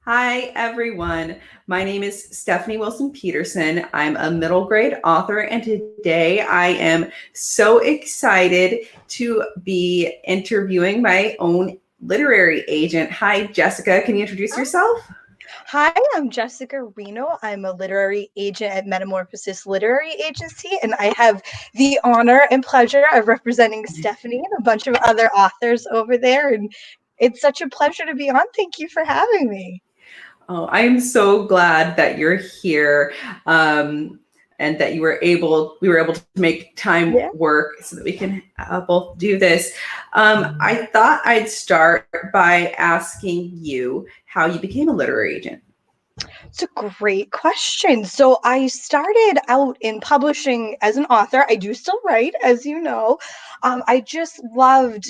Hi, everyone. My name is Stephenie Wilson Peterson. I'm a middle grade author, and today I am so excited to be interviewing my own literary agent. Hi, Jessica. Can you introduce yourself? Hi, I'm Jessica Reino. I'm a literary agent at Metamorphosis Literary Agency, and I have the honor and pleasure of representing Stephenie and a bunch of other authors over there. And it's such a pleasure to be on. Thank you for having me. Oh, I'm so glad that you're here. And that we were able to make time Yeah. work so that we can both do this. I thought I'd start by asking you how you became a literary agent. It's a great question. So I started out in publishing as an author. I do still write, as you know. I just loved,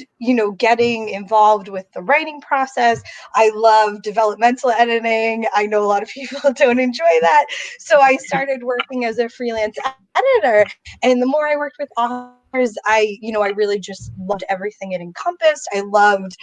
getting involved with the writing process. I love developmental editing. I know a lot of people don't enjoy that. So I started working as a freelance editor. And the more I worked with authors, I really just loved everything it encompassed. I loved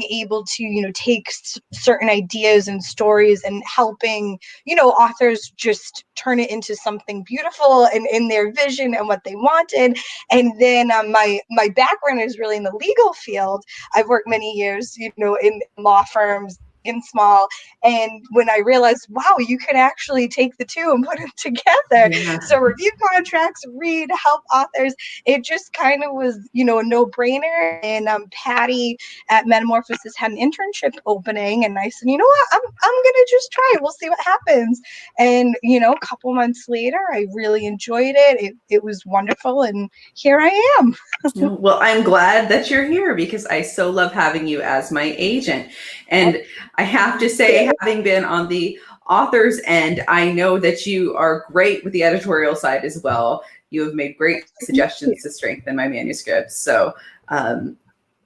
able to take certain ideas and stories and helping authors just turn it into something beautiful and in their vision and what they wanted. And then my background is really in the legal field. I've worked many years in law firms in small, and when I realized, wow, you can actually take the two and put them together. Yeah. So review contracts, read, help authors, it just kind of was a no-brainer. And Patty at Metamorphosis had an internship opening, and I said, you know what, I'm gonna just try it. We'll see what happens. And a couple months later, I really enjoyed it. It was wonderful, and here I am. Well, I'm glad that you're here because I so love having you as my agent. And I have to say, having been on the author's end, I know that you are great with the editorial side as well. You have made great suggestions to strengthen my manuscripts. So um,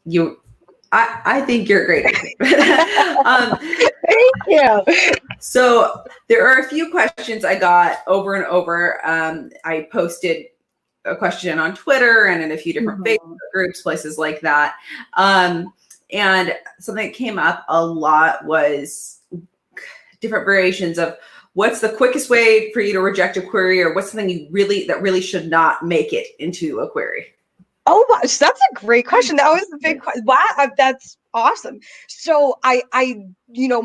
you I think you're a great agent. Thank you. So there are a few questions I got over and over. I posted a question on Twitter and in a few different Facebook groups, places like that. And something that came up a lot was different variations of what's the quickest way for you to reject a query, or what's something that really should not make it into a query. Oh gosh, that's a great question. That was the big question. Wow, that's awesome. So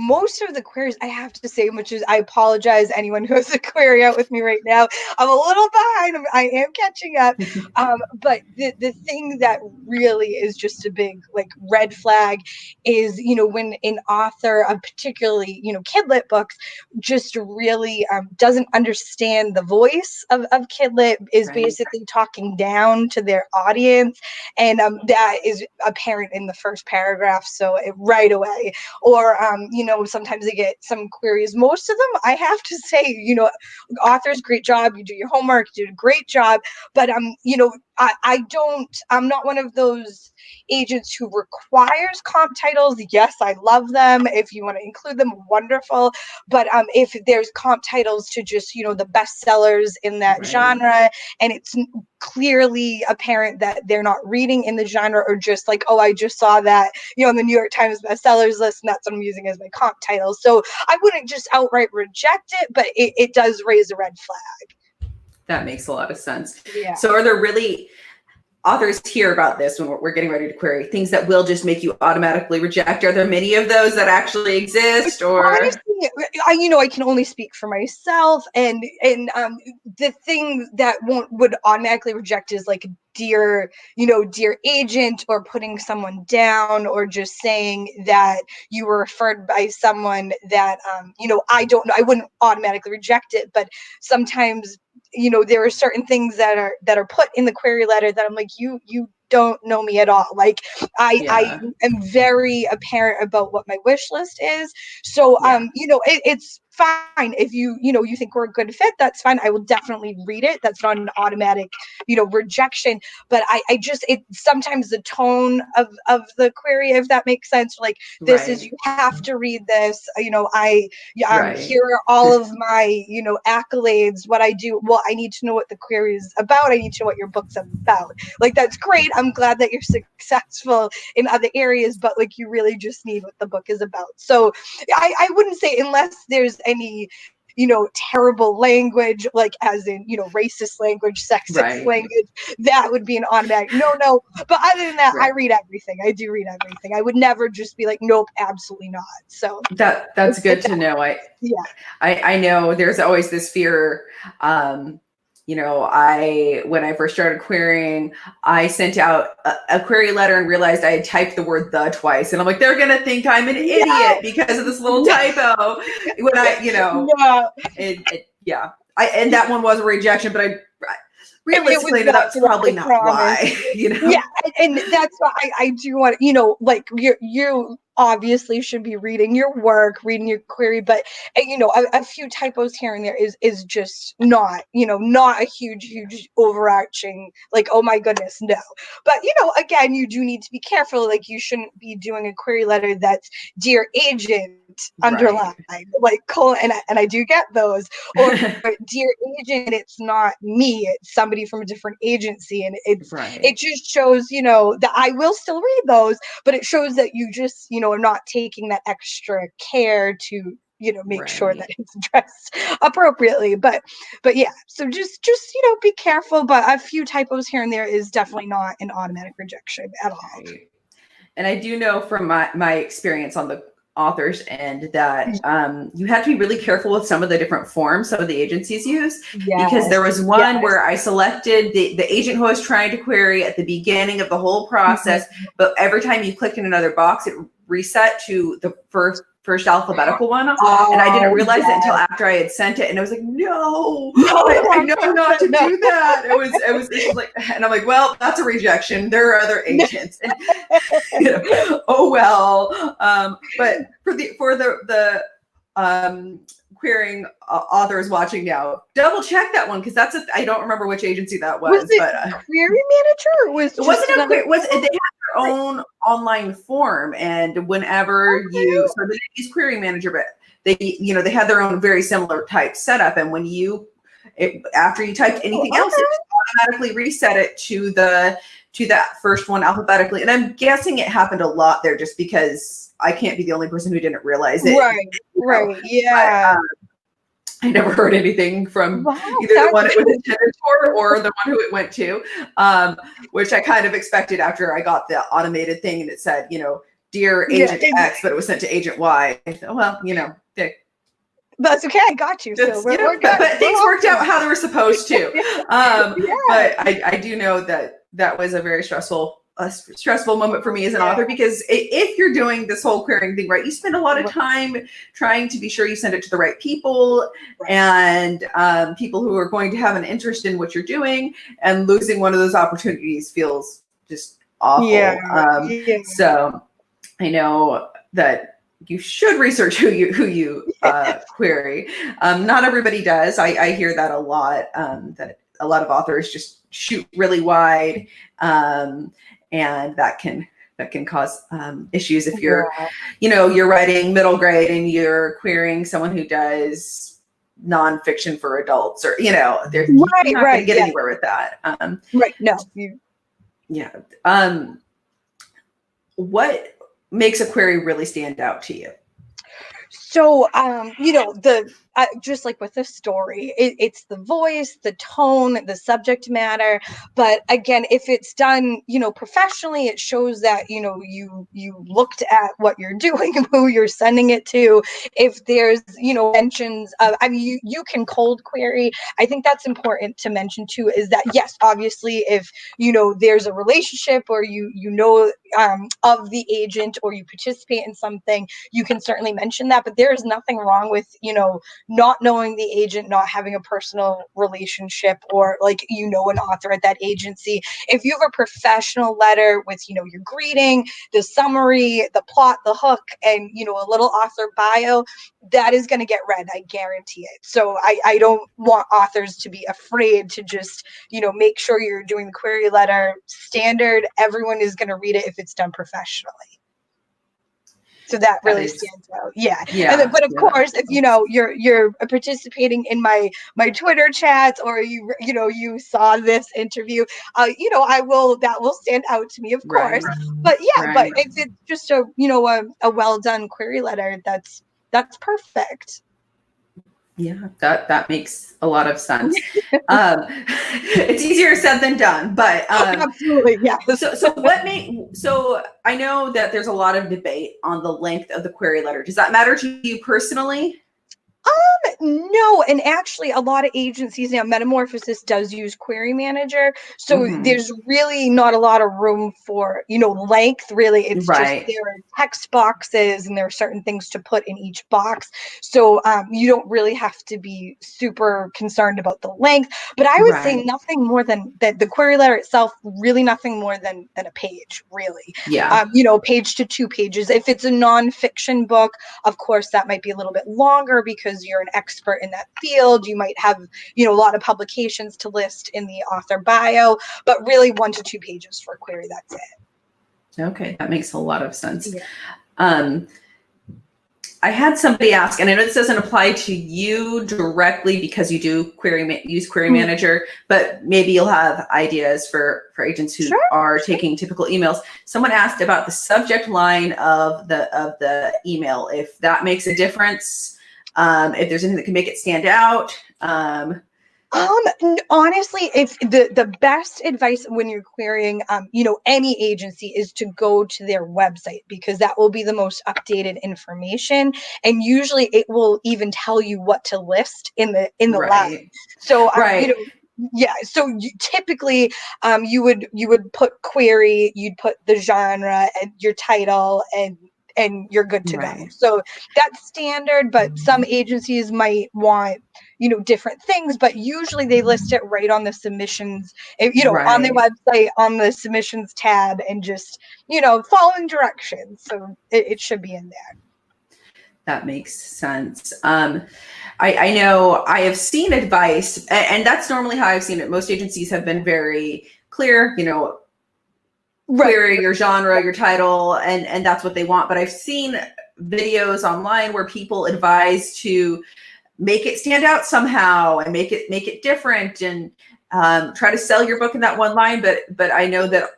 most of the queries, I have to say, which is, I apologize anyone who has a query out with me right now. I'm a little behind. I am catching up. But the thing that really is just a big red flag is when an author of particularly kidlit books just really doesn't understand the voice of kidlit, is basically talking down to their audience, and that is apparent in the first paragraph, so right away. Or sometimes they get some queries. Most of them, I have to say, authors, great job, you do your homework, you did a great job. But I'm not one of those agents who requires comp titles. Yes, I love them. If you want to include them, wonderful. But if there's comp titles to just the bestsellers in that genre, and it's clearly apparent that they're not reading in the genre, or just like, oh, I just saw that on the New York Times bestsellers list, and that's what I'm using as my comp title. So I wouldn't just outright reject it, but it does raise a red flag. That makes a lot of sense. Yeah. So are there really authors hear about this when we're getting ready to query things that will just make you automatically reject? Are there many of those that actually exist? Or honestly, I can only speak for myself, and the thing that would automatically reject is like dear agent, or putting someone down, or just saying that you were referred by someone that I don't know. I wouldn't automatically reject it, but sometimes there are certain things that are put in the query letter that I'm like, you don't know me at all. Like I am very apparent about what my wish list is. So it's fine. If you think we're a good fit, that's fine. I will definitely read it. That's not an automatic, rejection. But I just, it sometimes the tone of the query, if that makes sense, like, this is, you Right. have to read this. Right. Here are all of my, accolades, what I do. Well, I need to know what the query is about. I need to know what your book's about. Like, that's great. I'm glad that you're successful in other areas, but like, you really just need what the book is about. So I wouldn't say, unless there's any, terrible language, like as in, racist language, sexist Right. language, that would be an automatic no. But other than that, I Right. read everything. I do read everything. I would never just be like, nope, absolutely not. So That's good to know. yeah. I know there's always this fear. When I first started querying, I sent out a query letter and realized I had typed the word "the" twice, and I'm like, they're gonna think I'm an idiot because of this little typo. When yeah, and that one was a rejection, but I realistically, that's probably not why. Yeah, and that's why I do want, like, you obviously should be reading your work, reading your query, but a few typos here and there is just not, not a huge overarching, like, oh my goodness, no. But again, you do need to be careful. Like, you shouldn't be doing a query letter that's "Dear Agent," underlined, Right. like, colon, and I do get those, or "Dear Agent," it's not me, it's somebody from a different agency, and it Right. just shows, that I will still read those, but it shows that you just, are not taking that extra care to, make sure that Right. it's addressed appropriately. But yeah, so just be careful. But a few typos here and there is definitely not an automatic rejection at all. Right. And I do know from my experience on the author's end that you have to be really careful with some of the different forms some of the agencies use, because there was one where I selected the agent who I was trying to query at the beginning of the whole process, but every time you clicked in another box, it reset to the first alphabetical one. And I didn't realize it until after I had sent it. And I was like, no, I know not to do that. It was like, and I'm like, well, that's a rejection. There are other agents. And, oh, well. But for the querying authors watching now, double check that one, because I don't remember which agency that was. Was it but query manager? Or was it wasn't a query. They had their own online form, and whenever so they use query manager, but they had their own very similar type setup, and when after you typed anything else, it automatically reset it to that first one alphabetically. And I'm guessing it happened a lot there, just because I can't be the only person who didn't realize it. Right. Yeah. But, I never heard anything from either the one it was intended for or the one who it went to, which I kind of expected after I got the automated thing and it said, "Dear Agent X," but it was sent to Agent Y. So, well, that's okay. I got you. So we're good. But things worked out how they were supposed to. But I do know that was a very stressful moment for me as an author, because if you're doing this whole querying thing right, you spend a lot of time trying to be sure you send it to the right people, and people who are going to have an interest in what you're doing, and losing one of those opportunities feels just awful. So I know that you should research who you query. Not everybody does. I hear that a lot, that a lot of authors just shoot really wide, and that can cause issues if you're you're writing middle grade and you're querying someone who does nonfiction for adults, or you're not going to get anywhere with that. What makes a query really stand out to you? So, just like with the story, it's the voice, the tone, the subject matter. But again, if it's done, professionally, it shows that, you looked at what you're doing and who you're sending it to. If there's, mentions of, you can cold query. I think that's important to mention too, is that, yes, obviously, if, there's a relationship, or of the agent, or you participate in something, you can certainly mention that. But there is nothing wrong with, not knowing the agent, not having a personal relationship, or like, an author at that agency. If you have a professional letter with, your greeting, the summary, the plot, the hook, and, a little author bio, that is going to get read. I guarantee it. So I don't want authors to be afraid to just, make sure you're doing the query letter standard. Everyone is going to read it if it's done professionally. So that really stands out. Yeah. And then, but of course, if you're participating in my Twitter chats, or you saw this interview, that will stand out to me, of course. But but if it's just a well done query letter, that's perfect. Yeah, that makes a lot of sense. It's easier said than done, but absolutely, yeah. So I know that there's a lot of debate on the length of the query letter. Does that matter to you personally? No, and actually a lot of agencies now, Metamorphosis does use Query Manager, so there's really not a lot of room for, length, really. It's just there are text boxes and there are certain things to put in each box. So you don't really have to be super concerned about the length, but I would say nothing more than that. The query letter itself, really nothing more than a page, really. Yeah. Page to 2 pages. If it's a nonfiction book, of course, that might be a little bit longer because you're an expert in that field. You might have, a lot of publications to list in the author bio, but really 1 to 2 pages for a query. That's it. Okay. That makes a lot of sense. Yeah. I had somebody ask, and I know this doesn't apply to you directly because you do use Query Manager, but maybe you'll have ideas for agents who are taking typical emails. Someone asked about the subject line of the email, if that makes a difference, if there's anything that can make it stand out. Honestly, if the best advice when you're querying, any agency, is to go to their website, because that will be the most updated information, and usually it will even tell you what to list in the line. So so typically you would put query, you'd put the genre and your title, and you're good to go. So that's standard, but some agencies might want, different things, but usually they list it right on the submissions, on their website, on the submissions tab, and just, following directions. So it should be in there. That makes sense. I know I have seen advice, and that's normally how I've seen it. Most agencies have been very clear, query your genre, your title, and that's what they want. But I've seen videos online where people advise to make it stand out somehow and make it different, and try to sell your book in that one line. But I know that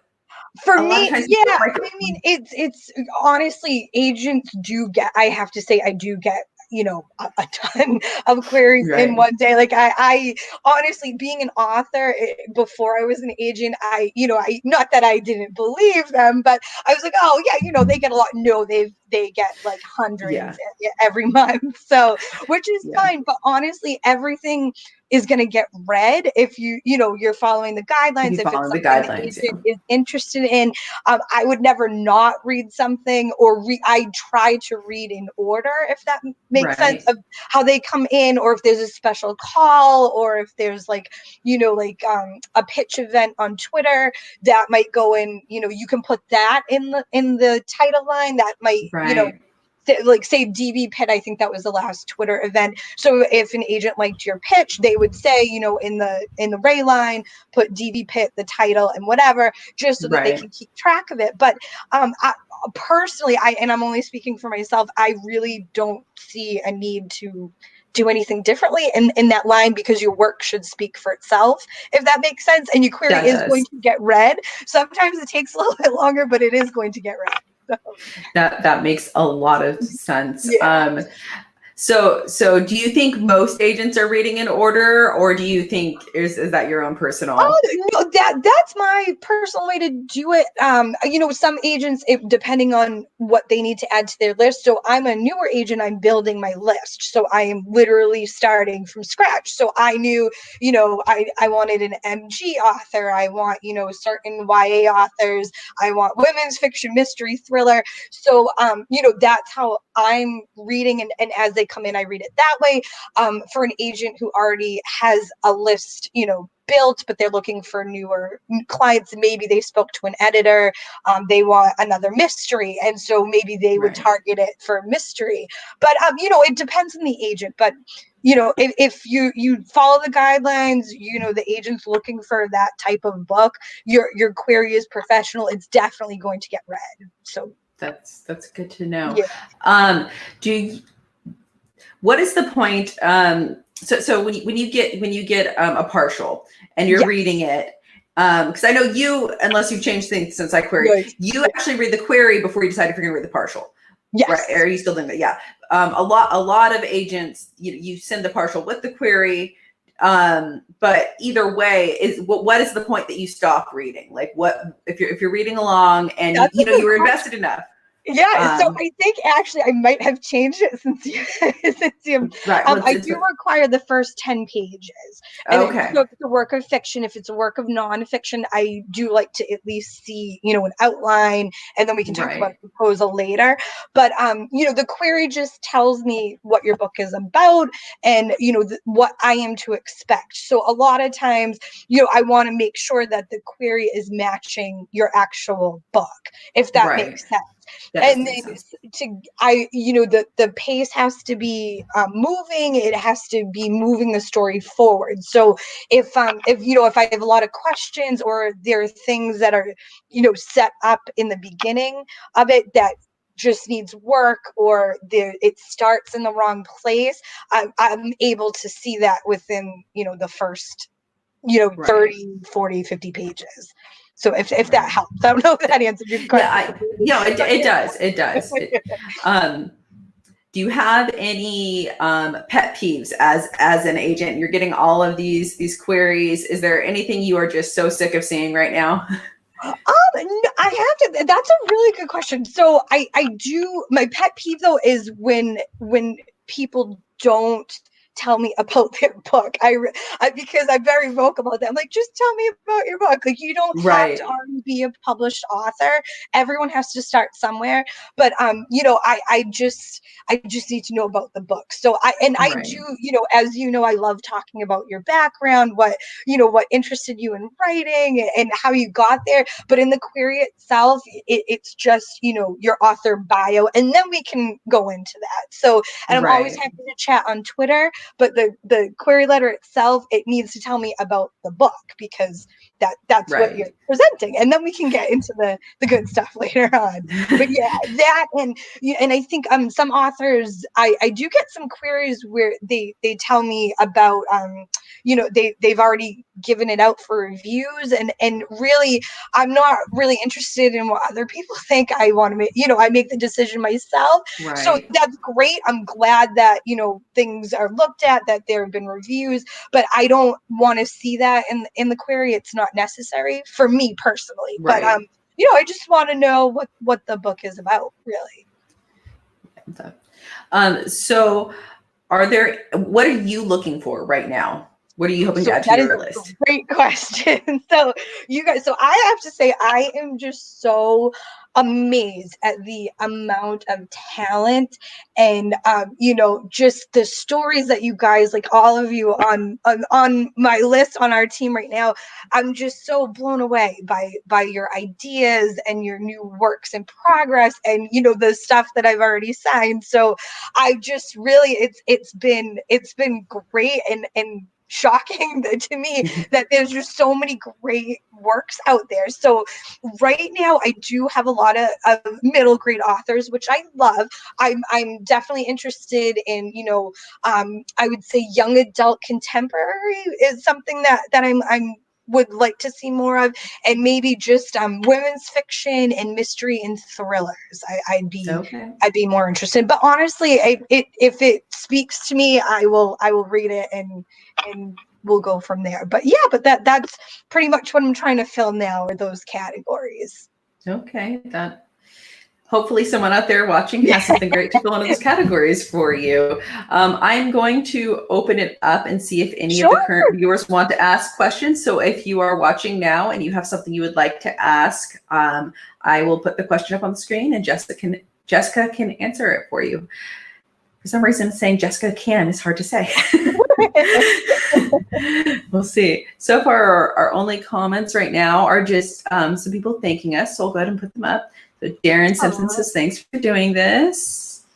for me, it's honestly, agents do get, I have to say, I do get, a ton of queries in one day. Like I honestly, being an author before I was an agent, I not that I didn't believe them, but I was like, oh yeah, they get a lot. No, they get like hundreds every month. So, which is fine. But honestly, everything is going to get read if you're following the guidelines. If it's something the agent is interested in, I would never not read something, or I try to read in order, if that makes sense, of how they come in, or if there's a special call, or if there's like a pitch event on Twitter that might go in. You can put that in the title line. That might say DB Pit. I think that was the last Twitter event. So if an agent liked your pitch, they would say, in the Ray line, put DB Pit, the title, and whatever, just so that they can keep track of it. But personally, and I'm only speaking for myself, I really don't see a need to do anything differently in that line, because your work should speak for itself, if that makes sense. And your query is going to get read. Sometimes it takes a little bit longer, but it is going to get read. So. That makes a lot of sense. So do you think most agents are reading in order, or do you think is that your own personal? Oh, no, that's my personal way to do it. Some agents, depending on what they need to add to their list. So I'm a newer agent. I'm building my list. So I am literally starting from scratch. So I knew, I wanted an MG author. I want, certain YA authors. I want women's fiction, mystery, thriller. So, that's how I'm reading. And as they come in, I read it that way. For an agent who already has a list, built, but they're looking for newer clients. Maybe they spoke to an editor. They want another mystery. And so maybe they would target it for mystery. But, it depends on the agent. But, if you follow the guidelines, the agent's looking for that type of book, your query is professional. It's definitely going to get read. So that's good to know. Yeah. What is the point? So when you get a partial and you're reading it, because I know you, unless you've changed things since I queried, you actually read the query before you decide if you're going to read the partial. Yes. Right? Are you still doing that? Yeah. A lot of agents, you send the partial with the query, but either way, what is the point that you stop reading? Like, what if you're reading along and you were invested enough? Yeah, so I think actually I might have changed it since you right. I do require the first 10 pages. And okay. So if it's a work of fiction, if it's a work of nonfiction, I do like to at least see, an outline, and then we can talk about the proposal later. But the query just tells me what your book is about and what I am to expect. So a lot of times, I want to make sure that the query is matching your actual book, if that makes sense. And then the pace has to be moving. It has to be moving the story forward. So if I have a lot of questions, or there are things that are set up in the beginning of it that just needs work, or it starts in the wrong place, I'm able to see that within the first 30, 40, 50 pages. So if that helps, I don't know if that answered your question. It does. Do you have any pet peeves as an agent? You're getting all of these queries. Is there anything you are just so sick of seeing right now? I have to. That's a really good question. So I do. My pet peeve though is when people don't tell me about their book. Because I'm very vocal about that. I'm like, just tell me about your book. Like, you don't have to already be a published author. Everyone has to start somewhere. But I just need to know about the book. So I do, as I love talking about your background, what interested you in writing and how you got there. But in the query itself, it's just, your author bio, and then we can go into that. So, and I'm always happy to chat on Twitter, but the query letter itself, it needs to tell me about the book, because that's what you're presenting, and then we can get into the good stuff later on. But yeah, that and I think some authors, I do get some queries where they tell me about they've already given it out for reviews, and really I'm not really interested in what other people think. I want to make I make the decision myself. So that's great. I'm glad that things are looked at, that there have been reviews, but I don't want to see that in the query. It's not necessary for me personally. But I just want to know what the book is about, really. So what are you looking for right now? What are you hoping to add to your list? Great question. So I have to say, I am just so amazed at the amount of talent and just the stories that you guys, like all of you on my list on our team right now. I'm just so blown away by your ideas and your new works in progress, and the stuff that I've already signed. So I just really, it's been great and shocking to me that there's just so many great works out there. So right now I do have a lot of middle grade authors, which I love. I'm definitely interested in I would say young adult contemporary is something that I'm would like to see more of, and maybe just women's fiction and mystery and thrillers. Okay. I'd be more interested. But honestly, if it speaks to me, I will read it and we'll go from there. But yeah, that's pretty much what I'm trying to fill now, are those categories. Okay. That hopefully someone out there watching has something great to fill into those categories for you. I'm going to open it up and see if any of the current viewers want to ask questions. So if you are watching now and you have something you would like to ask, I will put the question up on the screen and Jessica can answer it for you. For some reason, saying Jessica can is hard to say. We'll see. So far, our only comments right now are just some people thanking us. So I'll go ahead and put them up. So Darren Simpson says, thanks for doing this.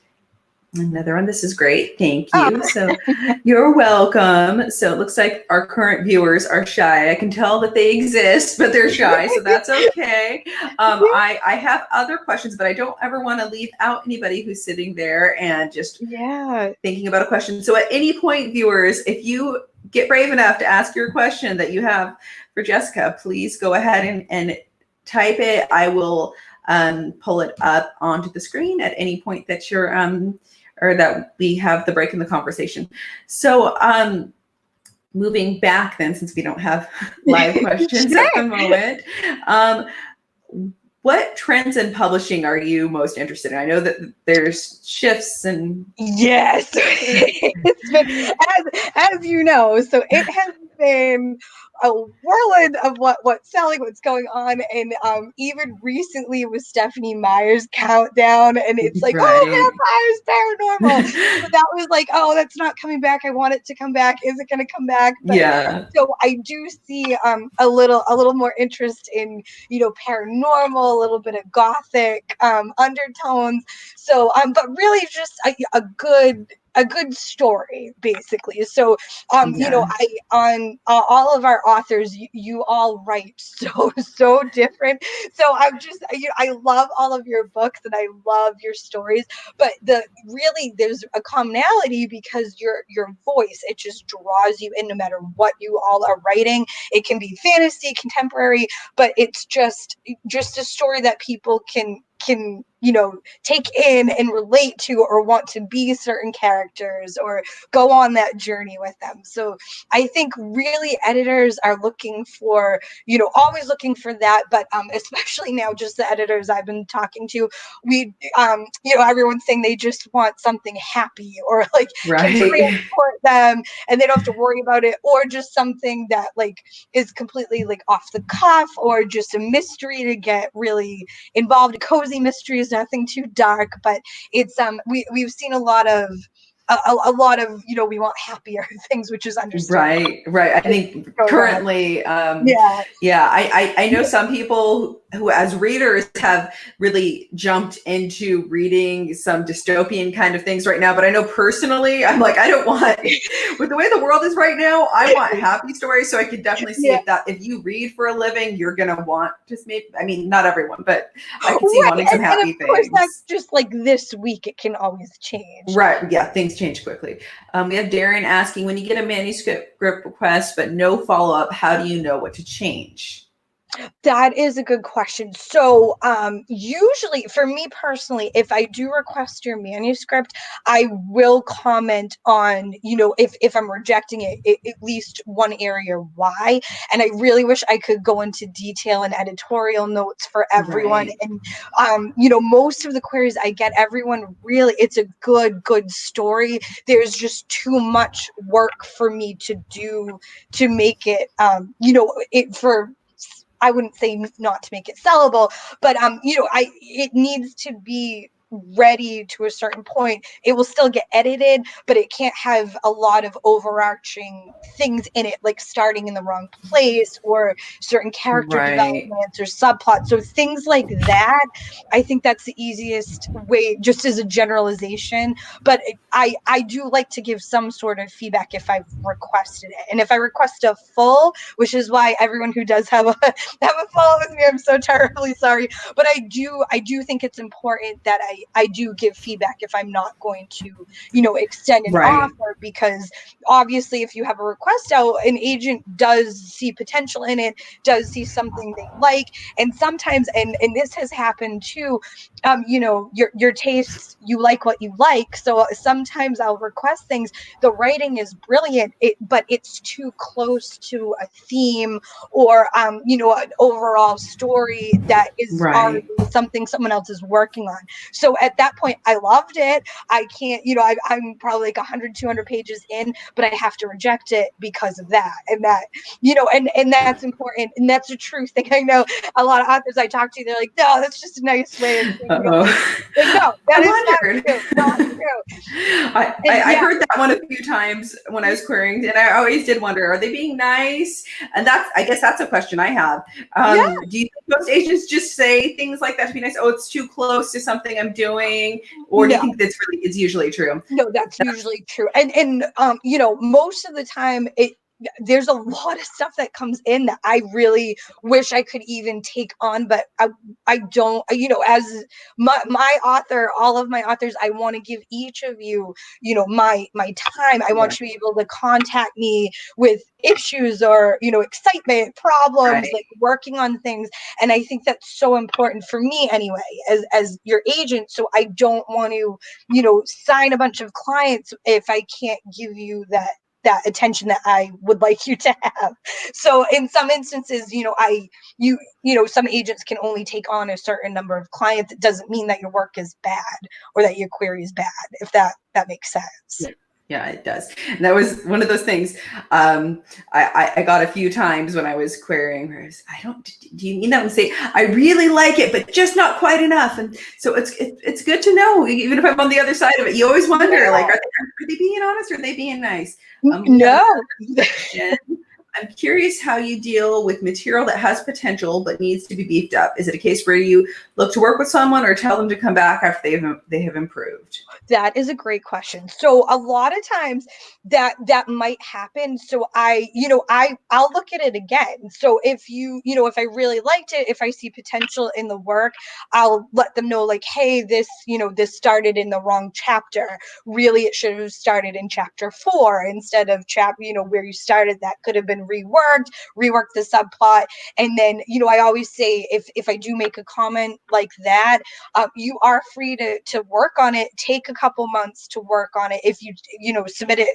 Another one, this is great. Thank you. So you're welcome. So it looks like our current viewers are shy. I can tell that they exist, but they're shy. So that's okay. I have other questions, but I don't ever want to leave out anybody who's sitting there and just thinking about a question. So at any point, viewers, if you get brave enough to ask your question that you have for Jessica, please go ahead and type it. I will pull it up onto the screen at any point that you're or that we have the break in the conversation. So moving back then, since we don't have live questions at the moment, what trends in publishing are you most interested in? I know that there's shifts and yes, it's been, as you know, so it has been a whirlwind of what's selling, what's going on, and even recently with Stephenie Meyer's countdown, and it's like, oh, vampires, paranormal. So that was like, oh, that's not coming back. I want it to come back. Is it going to come back? But, so I do see a little more interest in, you know, paranormal, a little bit of gothic undertones. So but really just a good story, basically. So you know, on all of our authors, you all write so different. So I'm just, you know, I love all of your books and I love your stories, but there's a commonality because your voice, it just draws you in no matter what you all are writing. It can be fantasy, contemporary, but it's just a story that people can you know, take in and relate to, or want to be certain characters or go on that journey with them. So I think really editors are looking for, you know, always looking for that, but especially now, just the editors I've been talking to, you know, everyone's saying they just want something happy or like can transport them and they don't have to worry about it, or just something that like is completely like off the cuff, or just a mystery to get really involved. Cozy mysteries, nothing too dark, but it's we've seen a lot of you know, we want happier things, which is understandable. Right. I think currently I know some people who as readers have really jumped into reading some dystopian kind of things right now, but I know personally I'm like, I don't want, with the way the world is right now, I want happy stories. So I could definitely see if you read for a living, you're gonna want just maybe, I mean, not everyone, but I can see wanting some happy things. Of course, that's just like this week, it can always change. Right. Yeah, things change quickly. We have Darren asking, when you get a manuscript request but no follow-up, how do you know what to change? That is a good question. So usually for me personally, if I do request your manuscript, I will comment on, you know, if I'm rejecting it, at least one area why. And I really wish I could go into detail and editorial notes for everyone. And, you know, most of the queries I get, everyone really, it's a good story. There's just too much work for me to do to make it, you know, I wouldn't say not to make it sellable, but you know, it needs to be ready to a certain point. It will still get edited, but it can't have a lot of overarching things in it, like starting in the wrong place or certain character developments or subplots. So things like that, I think that's the easiest way, just as a generalization. But I do like to give some sort of feedback if I've requested it. And if I request a full, which is why everyone who does have a follow with me, I'm so terribly sorry. But I do think it's important that I I do give feedback if I'm not going to, extend an Right. offer, because obviously if you have a request out, an agent does see potential in it, does see something they like. And sometimes, and this has happened too, your tastes, you like what you like. So sometimes I'll request things, the writing is brilliant, but it's too close to a theme or an overall story that is already Right. something someone else is working on. So at that point, I loved it. I can't, I'm probably like 100, 200 pages in, but I have to reject it because of that. And that, and that's important. And that's a true thing. I know a lot of authors I talk to, they're like, no, that's just a nice way of saying you don't like it. Uh-oh. Like, no, I that is not wondered. true. Not true. I heard that one a few times when I was querying, and I always did wonder, are they being nice? And I guess that's a question I have. Yeah. Do you think most agents just say things like that to be nice? Oh, it's too close to something I'm doing, or do you No. think it's usually true? No, that's usually true. And most of the time there's a lot of stuff that comes in that I really wish I could even take on, but I don't, as my author, all of my authors, I want to give each of you, my time. I want Right. you to be able to contact me with issues or, excitement, problems, Right. like working on things. And I think that's so important for me anyway, as your agent. So I don't want to, sign a bunch of clients if I can't give you that attention that I would like you to have. So in some instances, some agents can only take on a certain number of clients. It doesn't mean that your work is bad or that your query is bad, if that makes sense. Yeah, it does. And that was one of those things I got a few times when I was querying. Where do you mean that? And say, I really like it, but just not quite enough. And so it's good to know, even if I'm on the other side of it, you always wonder, like, are they being honest or are they being nice? We have No. another question. I'm curious how you deal with material that has potential but needs to be beefed up. Is it a case where you look to work with someone or tell them to come back after they have improved? That is a great question. So a lot of times that might happen. So I'll look at it again. So if if I really liked it, if I see potential in the work, I'll let them know, like, hey, this started in the wrong chapter. Really, it should have started in chapter 4 instead of where you started. That could have been reworked the subplot. And then, I always say, if I do make a comment like that, you are free to work on it. Take a couple months to work on it. If you submit it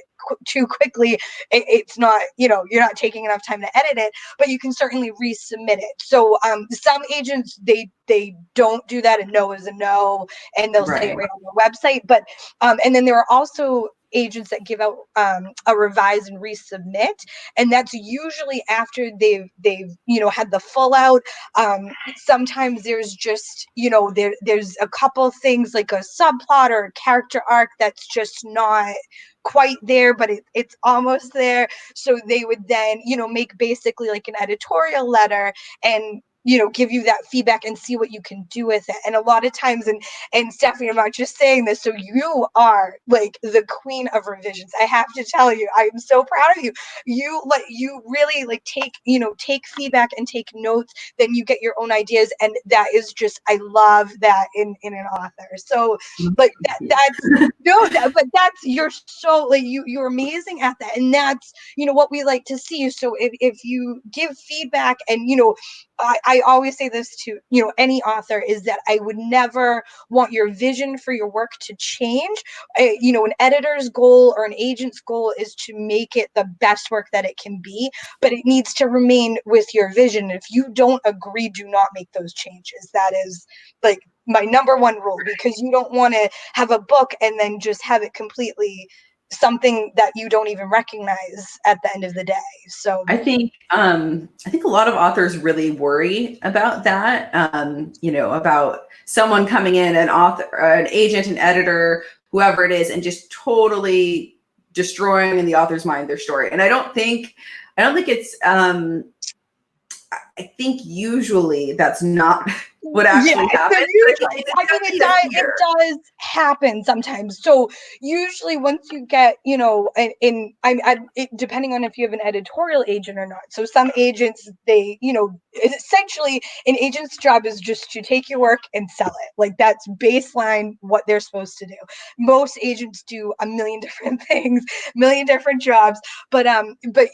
too quickly, it's not, you're not taking enough time to edit it, but you can certainly resubmit it. So some agents, they don't do that. A no is a no, and they'll say it right on their website. But and then there are also agents that give out a revise and resubmit, and that's usually after they've had the full out. Sometimes there's just there's a couple things like a subplot or a character arc that's just not quite there, but it's almost there. So they would then make basically like an editorial letter and give you that feedback and see what you can do with it. And a lot of times, and Stephenie, I'm not just saying this, so you are like the queen of revisions. I have to tell you, I'm so proud of you. You really like take feedback and take notes, then you get your own ideas. And that is just, I love that in an author. So like but that's, you're so like, you're amazing at that. And that's, what we like to see. So if you give feedback and, I always say this to, any author, is that I would never want your vision for your work to change. An editor's goal or an agent's goal is to make it the best work that it can be, but it needs to remain with your vision. If you don't agree, do not make those changes. That is like my number one rule, because you don't want to have a book and then just have it completely something that you don't even recognize at the end of the day. So I think a lot of authors really worry about that. About someone coming in, an author, an agent, an editor, whoever it is, and just totally destroying in the author's mind their story. And I don't think it's. I think usually that's not what actually So happens. usually, It's I mean, definitely the it fear. does happen sometimes. So usually, once you get, depending on if you have an editorial agent or not. So some agents, they, essentially, an agent's job is just to take your work and sell it. Like that's baseline what they're supposed to do. Most agents do a million different things, million different jobs, but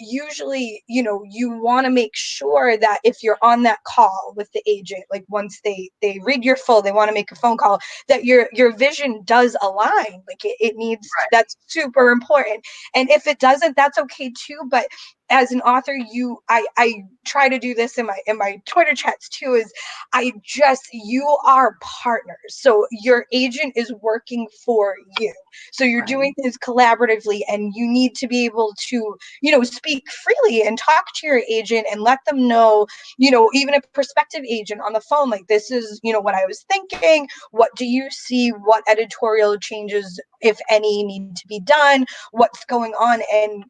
usually, you want to make sure that if you're on that call with the agent, like once they read your full, they want to make a phone call, that your vision does align. Like it needs, that's super important. And if it doesn't, that's okay too. But as an author, I try to do this in my Twitter chats too, is you are partners. So your agent is working for you. So you're doing things collaboratively, and you need to be able to, speak freely and talk to your agent and let them know, even a prospective agent on the phone, like, this is, what I was thinking. What do you see? What editorial changes, if any, need to be done? What's going on? And,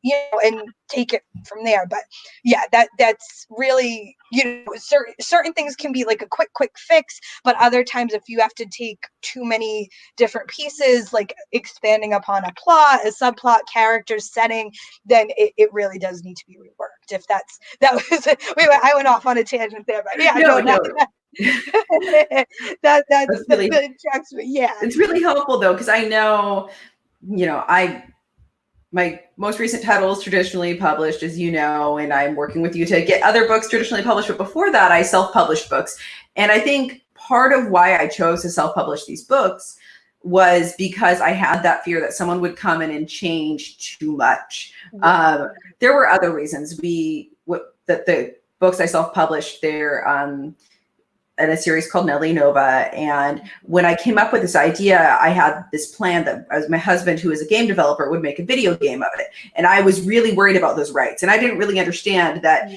and take it from there. But yeah, that's really, certain things can be like a quick fix, but other times if you have to take too many different pieces, like expanding upon a plot, a subplot, characters, setting, then it really does need to be reworked. If that was I went off on a tangent there, but yeah, No. that's really, the tracks. Yeah, it's really helpful though, because I know, my most recent title is traditionally published, as you know, and I'm working with you to get other books traditionally published. But before that, I self-published books. And I think part of why I chose to self-publish these books was because I had that fear that someone would come in and change too much. There were other reasons. That the books I self-published, they're in a series called Nellie Nova. And when I came up with this idea, I had this plan that as my husband, who is a game developer, would make a video game of it. And I was really worried about those rights. And I didn't really understand that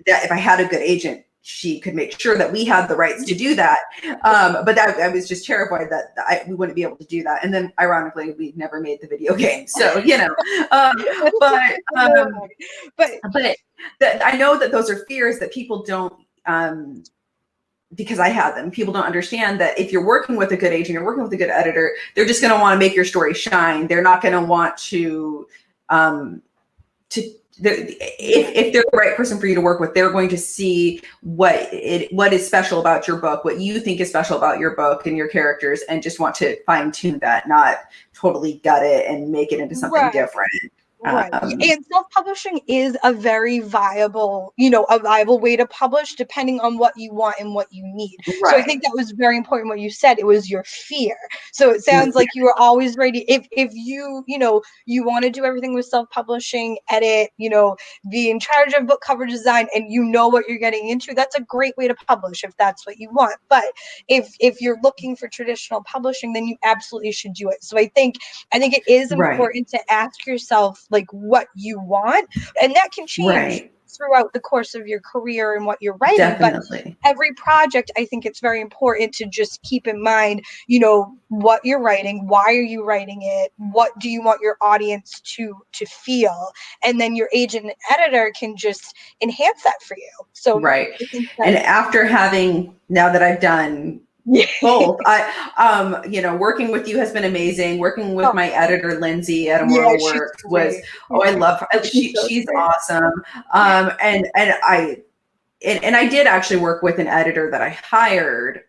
if I had a good agent, she could make sure that we had the rights to do that. But I was just terrified that we wouldn't be able to do that. And then ironically, we never made the video game. So, but I know that those are fears that people don't, because I had them. People don't understand that if you're working with a good agent, you're working with a good editor, they're just going to want to make your story shine. They're not going to want to, if they're the right person for you to work with, they're going to see what is special about your book, what you think is special about your book and your characters, and just want to fine tune that, not totally gut it and make it into something different. Right. And self-publishing is a very viable, a viable way to publish, depending on what you want and what you need. Right. So I think that was very important what you said. It was your fear. So it sounds like you were always ready. If you, you want to do everything with self-publishing, edit, be in charge of book cover design, and you know what you're getting into, that's a great way to publish if that's what you want. But if you're looking for traditional publishing, then you absolutely should do it. So I think it is important to ask yourself, like, what you want, and that can change throughout the course of your career and what you're writing. Definitely. But every project, I think it's very important to just keep in mind, what you're writing, why are you writing it, what do you want your audience to feel, and then your agent and editor can just enhance that for you. So I think and after now that I've done both, working with you has been amazing. Working with my editor, Lindsay at Immoral Works, was I love her. She's awesome. And I did actually work with an editor that I hired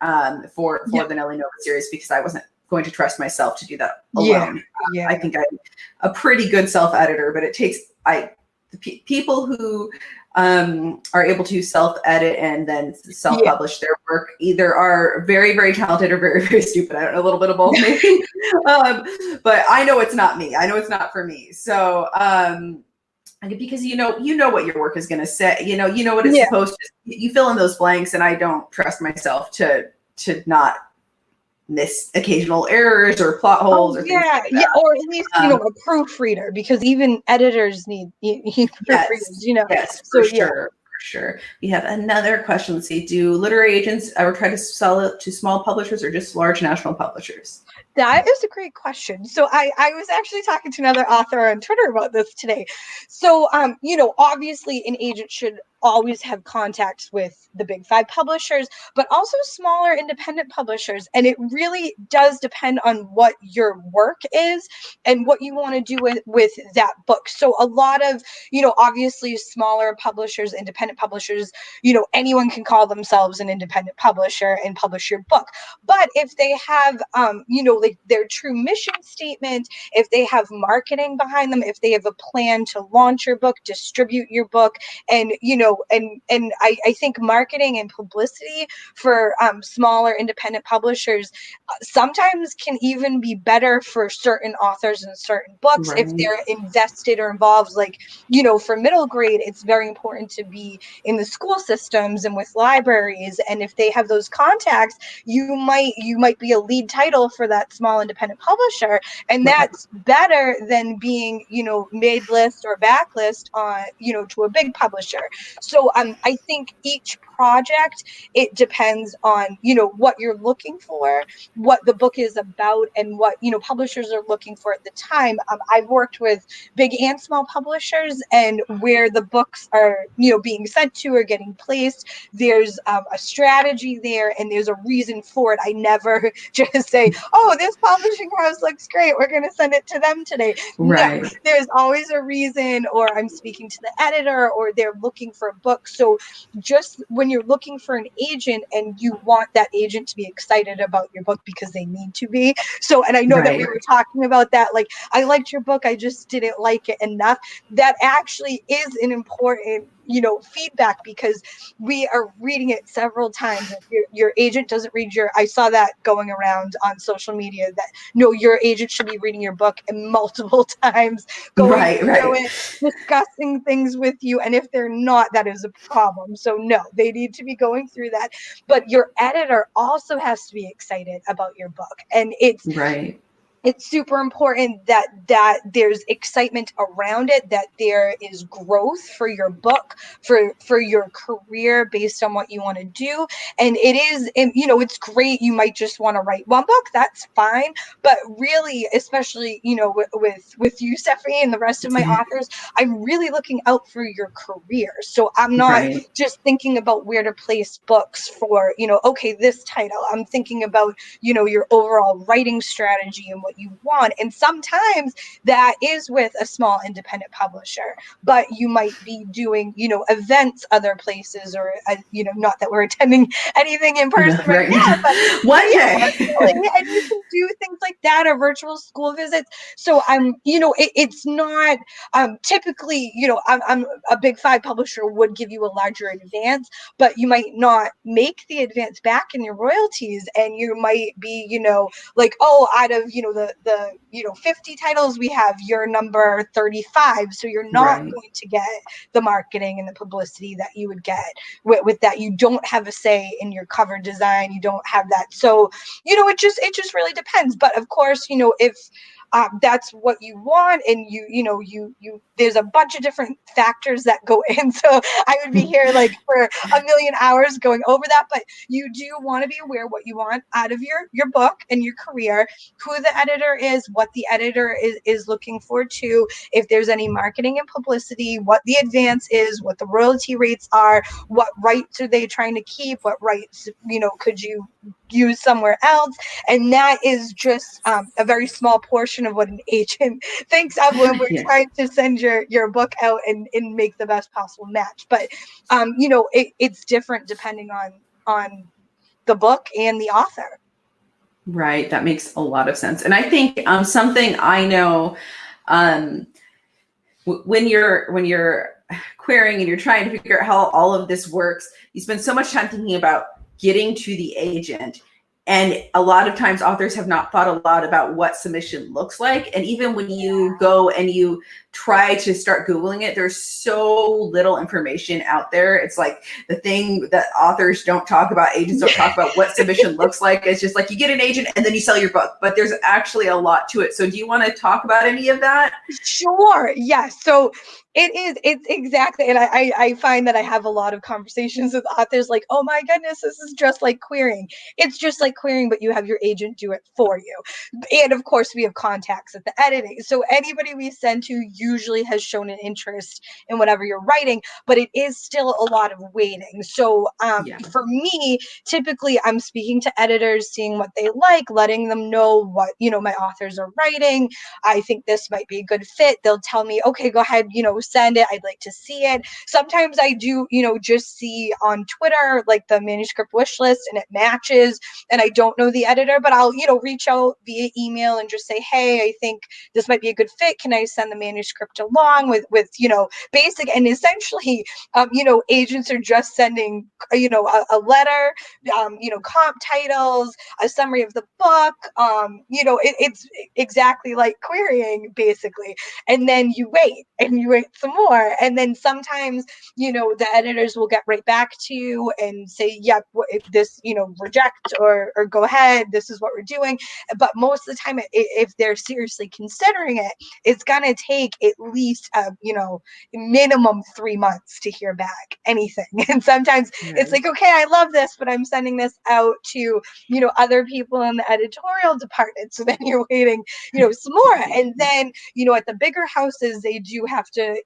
for the Nellie Nova series, because I wasn't going to trust myself to do that alone. I think I'm a pretty good self-editor, but it takes people who are able to self-edit and then self-publish their work either are very, very talented or very, very stupid. I don't know, a little bit of both maybe. But I know it's not me. I know it's not for me. So because you know what your work is going to say, you know what it's supposed to, you fill in those blanks, and I don't trust myself to not miss occasional errors or plot holes or things like that. Or at least a proofreader, because even editors need proofreaders. Yes, for sure. We have another question. Let's see. Do literary agents ever try to sell it to small publishers or just large national publishers? That is a great question. So I was actually talking to another author on Twitter about this today. So obviously an agent should always have contacts with the big five publishers, but also smaller independent publishers. And it really does depend on what your work is and what you want to do with that book. So a lot of, obviously smaller publishers, independent publishers, anyone can call themselves an independent publisher and publish your book. But if they have, like their true mission statement, if they have marketing behind them, if they have a plan to launch your book, distribute your book, and, I think marketing and publicity for smaller independent publishers sometimes can even be better for certain authors and certain books if Right. they're invested or involved. Like, for middle grade, it's very important to be in the school systems and with libraries. And if they have those contacts, you might be a lead title for that small independent publisher. And Right. that's better than being, mid list or backlist on, to a big publisher. So I think each project, it depends on, what you're looking for, what the book is about, and what, publishers are looking for at the time. I've worked with big and small publishers, and where the books are, being sent to or getting placed, there's a strategy there and there's a reason for it. I never just say, oh, this publishing house looks great, we're going to send it to them today. No, Right. there's always a reason, or I'm speaking to the editor, or they're looking for a book. So just when you're looking for an agent and you want that agent to be excited about your book because they need to be. So, and I know that we were talking about that, like, I liked your book, I just didn't like it enough. That actually is an important, feedback, because we are reading it several times. If your agent doesn't read I saw that going around on social media, that no, your agent should be reading your book multiple times, going through it, discussing things with you. And if they're not, that is a problem. So no, they need to be going through that. But your editor also has to be excited about your book. And it's super important that there's excitement around it, that there is growth for your book, for your career, based on what you want to do. And it is, and, it's great. You might just want to write one book. That's fine. But really, especially, with you, Stephenie, and the rest of my authors, I'm really looking out for your career. So I'm not just thinking about where to place books for, okay, this title. I'm thinking about, your overall writing strategy and what you want. And sometimes that is with a small independent publisher, but you might be doing, events other places, or, not that we're attending anything in person right now, but one day. And you can do things like that, or virtual school visits. So it's not typically, I'm a big five publisher would give you a larger advance, but you might not make the advance back in your royalties, and you might be, like, oh, out of, the 50 titles we have, you're number 35. So you're not going to get the marketing and the publicity that you would get with that. You don't have a say in your cover design. You don't have that. So, it just really depends. But of course, if that's what you want, and you there's a bunch of different factors that go in. So I would be here like for a million hours going over that, but you do want to be aware what you want out of your book and your career, who the editor is, what the editor is looking for too, if there's any marketing and publicity, what the advance is, what the royalty rates are, what rights are they trying to keep, what rights, could you use somewhere else. And that is just a very small portion of what an agent thinks of when we're trying to send your book out and make the best possible match. But it's different depending on the book and the author. Right. That makes a lot of sense. And I think something I know, when you're querying and you're trying to figure out how all of this works, you spend so much time thinking about getting to the agent. And a lot of times authors have not thought a lot about what submission looks like. And even when you go and you try to start Googling it, there's so little information out there. It's like the thing that authors don't talk about, agents don't talk about what submission looks like. It's just like you get an agent and then you sell your book, but there's actually a lot to it. So do you want to talk about any of that? Sure. Yes. So it's exactly. And I find that I have a lot of conversations with authors like, oh my goodness, this is just like querying. It's just like like querying, but you have your agent do it for you. And of course, we have contacts at the editing. So anybody we send to usually has shown an interest in whatever you're writing, but it is still a lot of waiting. So Yeah. for me, typically I'm speaking to editors, seeing what they like, letting them know what, my authors are writing. I think this might be a good fit. They'll tell me, okay, go ahead, send it. I'd like to see it. Sometimes I do, just see on Twitter, like the manuscript wish list, and it matches, and I don't know the editor, but I'll, reach out via email and just say, hey, I think this might be a good fit. Can I send the manuscript along with basic, and essentially, agents are just sending, a letter, comp titles, a summary of the book, it's exactly like querying basically. And then you wait some more. And then sometimes, the editors will get right back to you and say, yep, this, reject or go ahead. This is what we're doing. But most of the time, if they're seriously considering it, it's going to take at least, minimum 3 months to hear back anything. And sometimes it's like, okay, I love this, but I'm sending this out to, other people in the editorial department. So then you're waiting, some more. And then, at the bigger houses, they do have to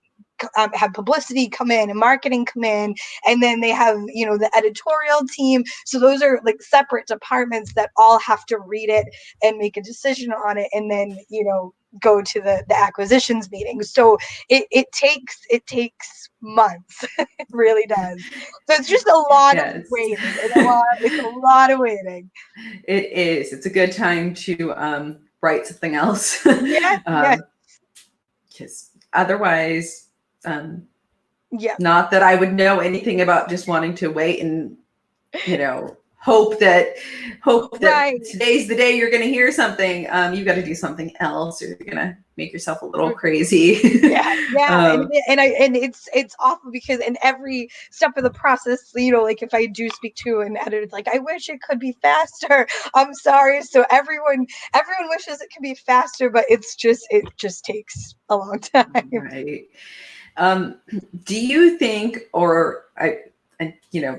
have publicity come in and marketing come in, and then they have the editorial team. So those are like separate departments that all have to read it and make a decision on it, and then go to the acquisitions meeting. So it takes months. It really does. So it's just a lot of waiting. It's a lot of waiting. It is. It's a good time to write something else. Yeah. Because otherwise, not that I would know anything about just wanting to wait and hope that Right. today's the day you're going to hear something. You've got to do something else, or you're going to make yourself a little crazy. And it's awful because in every step of the process, like if I do speak to an editor, it's like, I wish it could be faster. I'm sorry. So everyone wishes it could be faster, but it just takes a long time. Right. Do you think,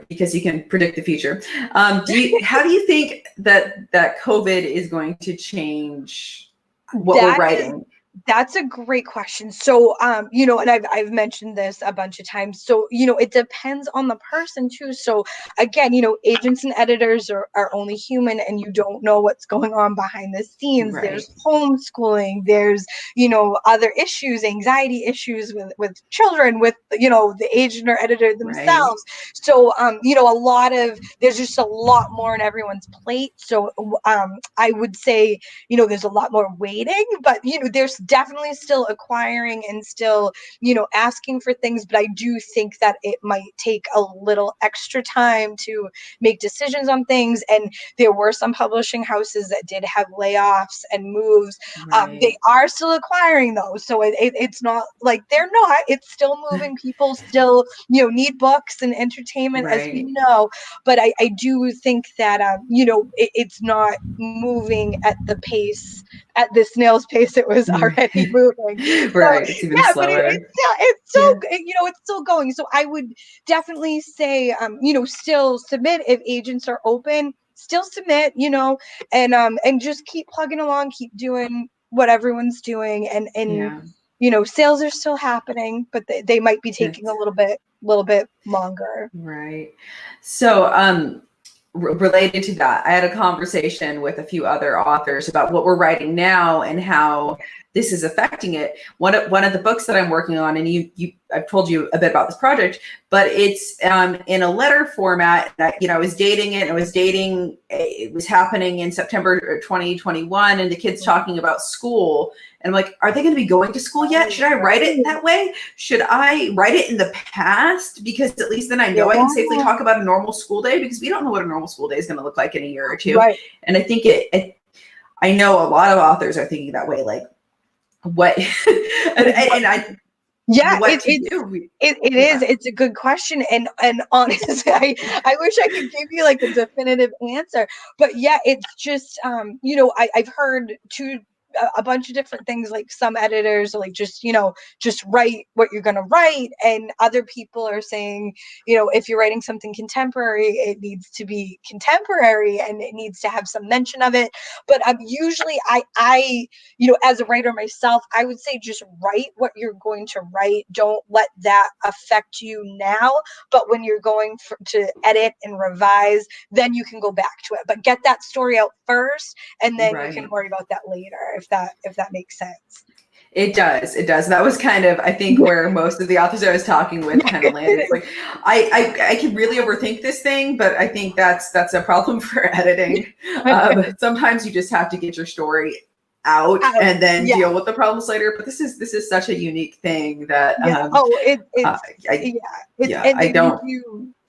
because you can predict the future, how do you think that COVID is going to change what we're writing? That's a great question. So, and I've mentioned this a bunch of times. So, it depends on the person too. So again, agents and editors are only human, and you don't know what's going on behind the scenes. Right. There's homeschooling, there's, other issues, anxiety issues with children, with, the agent or editor themselves. Right. So, there's just a lot more on everyone's plate. So, I would say, there's a lot more waiting, but, there's definitely still acquiring and still, asking for things. But I do think that it might take a little extra time to make decisions on things. And there were some publishing houses that did have layoffs and moves. Right. They are still acquiring though. So it's not like they're not, it's still moving. People still, need books and entertainment, right, as we know. But I do think that, it's not moving at the pace, at the snail's pace it was already moving. Right. So, it's even slower. But it's still going. So I would definitely say, still submit if agents are open, still submit, and just keep plugging along, keep doing what everyone's doing. And sales are still happening, but they might be taking a little bit longer. Right. So, related to that, I had a conversation with a few other authors about what we're writing now and how this is affecting it. One of the books that I'm working on, and I've told you a bit about this project, but it's in a letter format that, I was dating it. It was happening in September 2021, and the kids talking about school. And I'm like, are they going to be going to school yet? Should I write it that way? Should I write it in the past? Because at least then I know I can safely talk about a normal school day, because we don't know what a normal school day is going to look like in a year or two. Right. And I think I know a lot of authors are thinking that way, like what, and I, yeah, it is. It's a good question. And honestly, I wish I could give you like a definitive answer, but yeah, it's just, I've heard two a bunch of different things. Like some editors are like, just, just write what you're going to write. And other people are saying, if you're writing something contemporary, it needs to be contemporary and it needs to have some mention of it. But usually as a writer myself, I would say just write what you're going to write. Don't let that affect you now. But when you're going to edit and revise, then you can go back to it. But get that story out first, and then you can worry about that later, if that makes sense. It does. That was kind of, I think, where most of the authors I was talking with kind of landed. It's like, I can really overthink this thing, but I think that's a problem for editing. Sometimes you just have to get your story out and then deal with the problems later. But this is such a unique thing that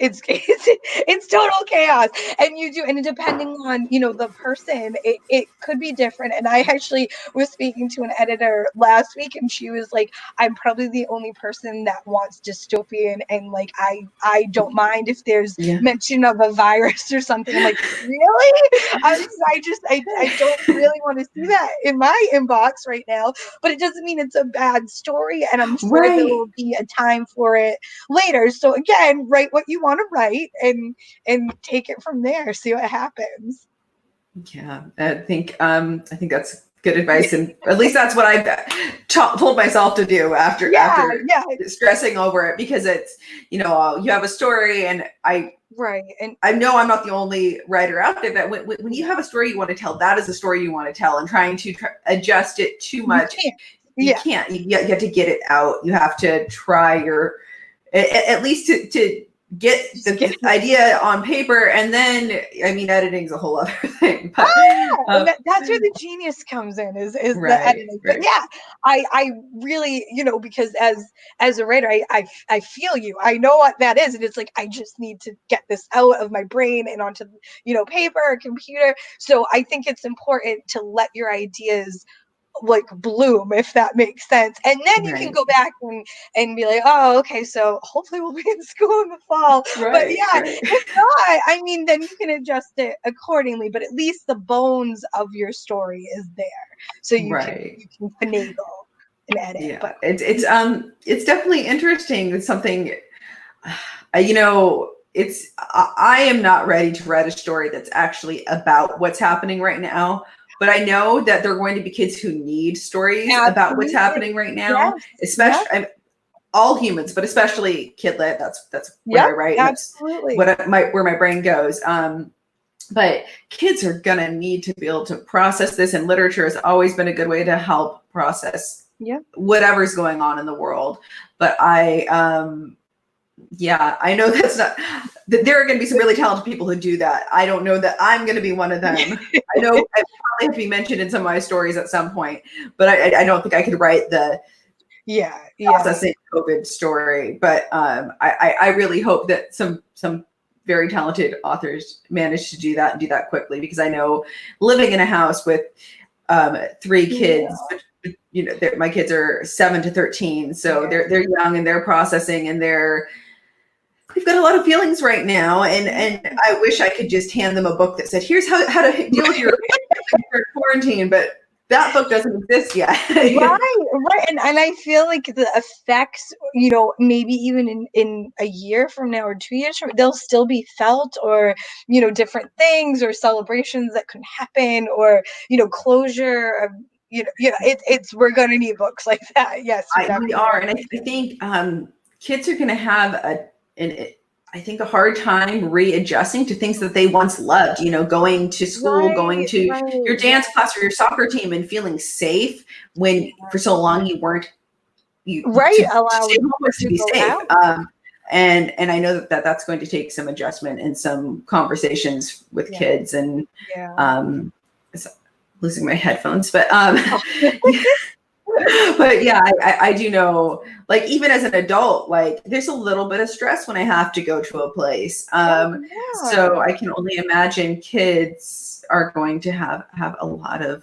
it's total chaos, and depending on the person, it could be different. And I actually was speaking to an editor last week, and she was like, I'm probably the only person that wants dystopian, and like I don't mind if there's mention of a virus or something. I'm like, really? I don't really want to see that in my inbox right now, but it doesn't mean it's a bad story, and I'm sure there will be a time for it later. So again, write what you want to write and take it from there, see what happens. I think that's good advice, and at least that's what I've told myself to do after stressing over it, because it's you have a story, and I know I'm not the only writer out there that when you have a story you want to tell, that is a story you want to tell, and trying to adjust it too much, you can't. You have to get it out. You have to try at least to get the idea on paper, and then editing is a whole other thing. But, that's where the genius comes in, is the editing. But I really, because as a writer, I feel you. I know what that is, and it's like I just need to get this out of my brain and onto paper or computer. So I think it's important to let your ideas like bloom, if that makes sense, and then you can go back and be like, oh, okay, so hopefully we'll be in school in the fall. But if not, then you can adjust it accordingly, but at least the bones of your story is there, so you can finagle and edit. But it's definitely interesting. It's something I am not ready to write a story that's actually about what's happening right now. But I know that there are going to be kids who need stories about what's happening right now, especially all humans, but especially kidlit. That's where I write. Absolutely. Where my brain goes. But kids are gonna need to be able to process this, and literature has always been a good way to help process whatever's going on in the world. But I know that's not. There are going to be some really talented people who do that. I don't know that I'm going to be one of them. I know I probably have to be mentioned in some of my stories at some point, but I don't think I could write the processing COVID story. But I really hope that some very talented authors manage to do that and do that quickly, because I know living in a house with 3 kids. My kids are 7 to 13, so they're young and they're processing, and they've got a lot of feelings right now, and I wish I could just hand them a book that said, here's how to deal with your quarantine, but that book doesn't exist yet. Right. And I feel like the effects, maybe even in a year from now or 2 years from now, they'll still be felt, or, different things or celebrations that could happen, or, closure of, we're going to need books like that. Yes, we are. And I think kids are going to have a hard time readjusting to things that they once loved, going to school, going to your dance class or your soccer team, and feeling safe when for so long you weren't allowed to be safe. And I know that's going to take some adjustment and some conversations with kids, and losing my headphones, but but I do know, like, even as an adult, like, there's a little bit of stress when I have to go to a place. So I can only imagine kids are going to have a lot to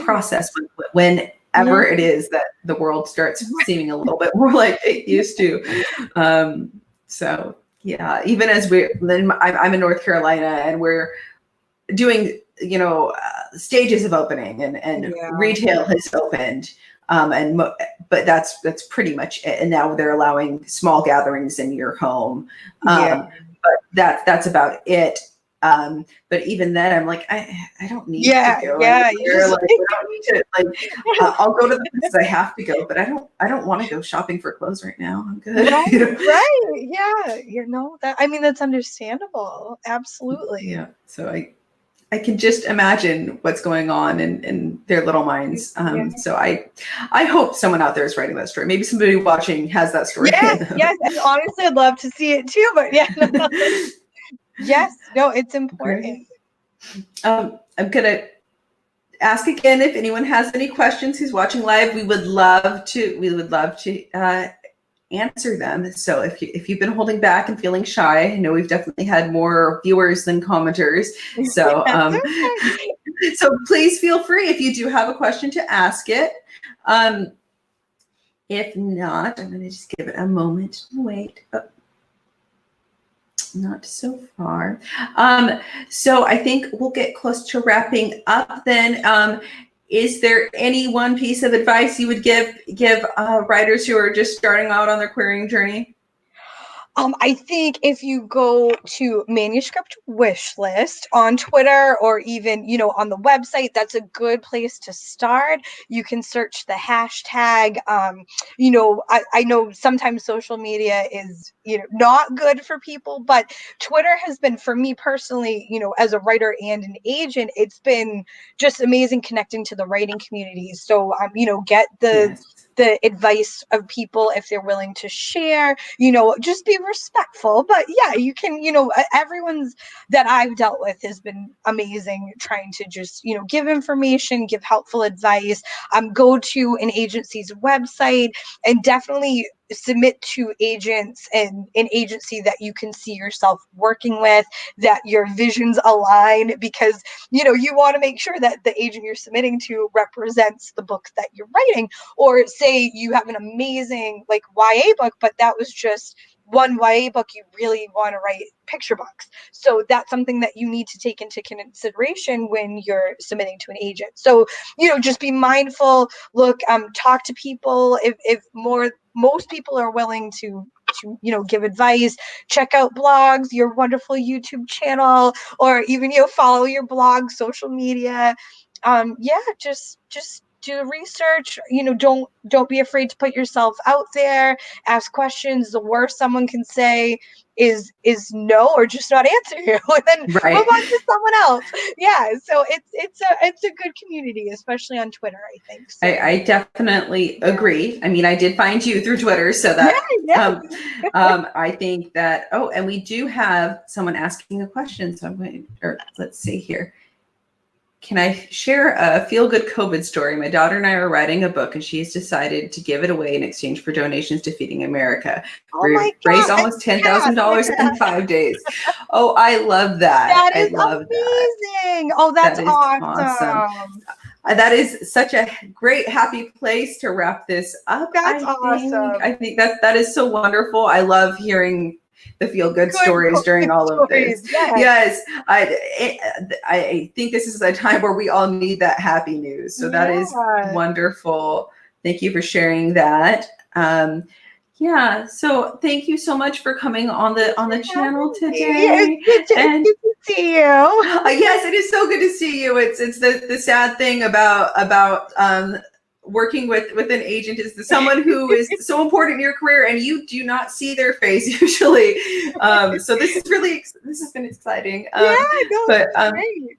process whenever it is that the world starts seeming a little bit more like it used to. So even as I'm in North Carolina, and we're doing stages of opening and retail has opened. But that's pretty much it. And now they're allowing small gatherings in your home. But that's about it. But even then, I'm like, I don't need to go anywhere. Like, I don't need to, I'll go to the places I have to go, but I don't want to go shopping for clothes right now. I'm good. Right. Yeah. That's understandable. Absolutely. Yeah. So I can just imagine what's going on in their little minds. So I hope someone out there is writing that story. Maybe somebody watching has that story. Yes. And honestly, I'd love to see it too, but yes, no, it's important. I'm going to ask again if anyone has any questions who's watching live. We would love to answer them. So if you've been holding back and feeling shy, I know we've definitely had more viewers than commenters. So so please feel free if you do have a question to ask it. If not, I'm going to just give it a moment to wait. Oh, not so far. So I think we'll get close to wrapping up then. Is there any one piece of advice you would give writers who are just starting out on their querying journey? I think if you go to manuscript wish list on Twitter or even, on the website, that's a good place to start. You can search the hashtag. I know sometimes social media is, not good for people, but Twitter has been, for me personally, as a writer and an agent, it's been just amazing connecting to the writing community. So, get the advice of people if they're willing to share, just be respectful. But yeah, you can, everyone's that I've dealt with has been amazing trying to just, give information, give helpful advice, go to an agency's website and definitely submit to agents and an agency that you can see yourself working with, that your visions align, because you want to make sure that the agent you're submitting to represents the book that you're writing. Or say you have an amazing YA book, but that was just one YA book, you really want to write picture books. So that's something that you need to take into consideration when you're submitting to an agent. So, just be mindful, talk to people. If most people are willing to give advice, check out blogs, your wonderful YouTube channel, or even, follow your blog, social media. Just do the research. Don't be afraid to put yourself out there, ask questions. The worst someone can say is no, or just not answer you, and then move on to someone else. Yeah, so it's a good community, especially on Twitter, I think. So, I definitely agree. I mean, I did find you through Twitter, so that I think that. Oh, and we do have someone asking a question. So let's see here. Can I share a feel-good COVID story? My daughter and I are writing a book, and she has decided to give it away in exchange for donations to Feeding America. Raised almost $10,000 in 5 days. Oh, I love that. That is amazing. Oh, that's awesome. That is such a great, happy place to wrap this up. That's awesome. I think that is so wonderful. I love hearing the feel-good stories during all of this. Yes. I think this is a time where we all need that happy news. So that is wonderful. Thank you for sharing that. So thank you so much for coming on the channel today. It's good to see you. Yes, it is so good to see you. It's the sad thing about working with an agent is someone who is so important in your career, and you do not see their face usually. So this has been exciting. Great.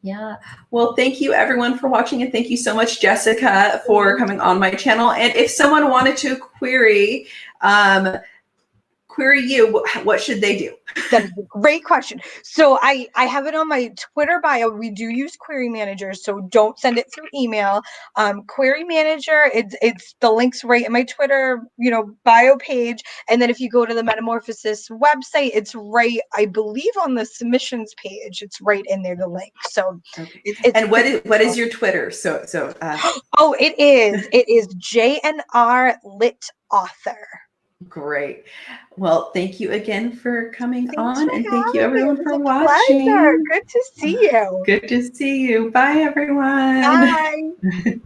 Yeah. Well, thank you everyone for watching, and thank you so much, Jessica, for coming on my channel. And if someone wanted to query you, what should they do? That is a great question. So I have it on my Twitter bio. We do use Query Manager, so don't send it through email. Query Manager, it's the links right in my Twitter, bio page. And then if you go to the Metamorphosis website, it's right, I believe, on the submissions page. It's right in there, the link. So and what is your Twitter? So it is JNR Lit Author. Great. Well, thank you again for coming Thanks on, for and thank you having me. It everyone was for a pleasure. watching. Good to see you. Good to see you. Bye, everyone. Bye.